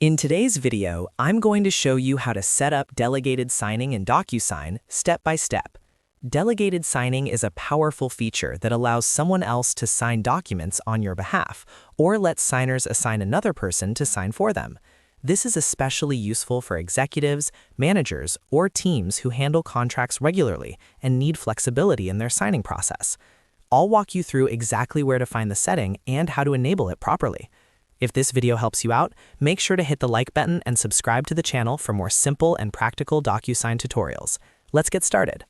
In today's video, I'm going to show you how to set up delegated signing in DocuSign step by step. Delegated signing is a powerful feature that allows someone else to sign documents on your behalf, or lets signers assign another person to sign for them. This is especially useful for executives, managers, or teams who handle contracts regularly and need flexibility in their signing process. I'll walk you through exactly where to find the setting and how to enable it properly. If this video helps you out, make sure to hit the like button and subscribe to the channel for more simple and practical DocuSign tutorials. Let's get started.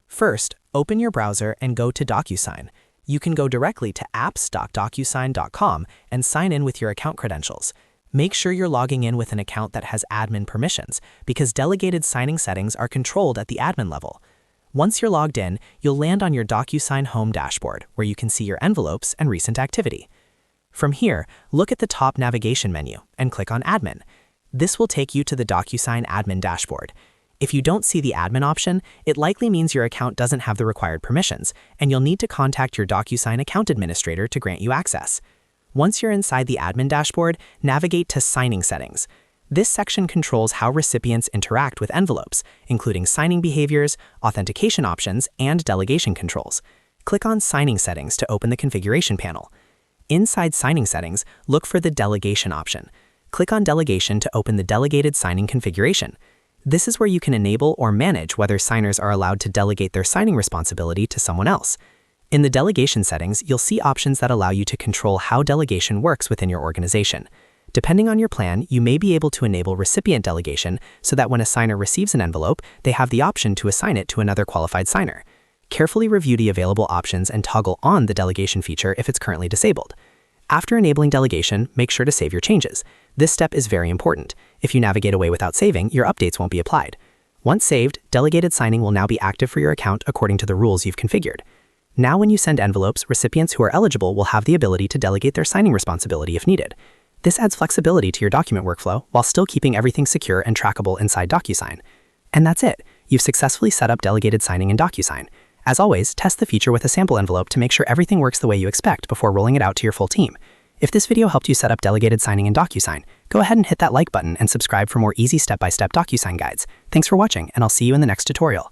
First, open your browser and go to DocuSign. You can go directly to apps.docusign.com and sign in with your account credentials. Make sure you're logging in with an account that has admin permissions, because delegated signing settings are controlled at the admin level. Once you're logged in, you'll land on your DocuSign home dashboard, where you can see your envelopes and recent activity. From here, look at the top navigation menu and click on Admin. This will take you to the DocuSign admin dashboard. If you don't see the admin option, it likely means your account doesn't have the required permissions, and you'll need to contact your DocuSign account administrator to grant you access. Once you're inside the admin dashboard, navigate to Signing Settings. This section controls how recipients interact with envelopes, including signing behaviors, authentication options, and delegation controls. Click on Signing Settings to open the configuration panel. Inside Signing Settings, look for the Delegation option. Click on Delegation to open the Delegated signing configuration. This is where you can enable or manage whether signers are allowed to delegate their signing responsibility to someone else. In the Delegation settings, you'll see options that allow you to control how delegation works within your organization. Depending on your plan, you may be able to enable recipient delegation so that when a signer receives an envelope, they have the option to assign it to another qualified signer. Carefully review the available options and toggle on the delegation feature if it's currently disabled. After enabling delegation, make sure to save your changes. This step is very important. If you navigate away without saving, your updates won't be applied. Once saved, delegated signing will now be active for your account according to the rules you've configured. Now when you send envelopes, recipients who are eligible will have the ability to delegate their signing responsibility if needed. This adds flexibility to your document workflow while still keeping everything secure and trackable inside DocuSign. And that's it. You've successfully set up delegated signing in DocuSign. As always, test the feature with a sample envelope to make sure everything works the way you expect before rolling it out to your full team. If this video helped you set up delegated signing in DocuSign, go ahead and hit that like button and subscribe for more easy step-by-step DocuSign guides. Thanks for watching, and I'll see you in the next tutorial.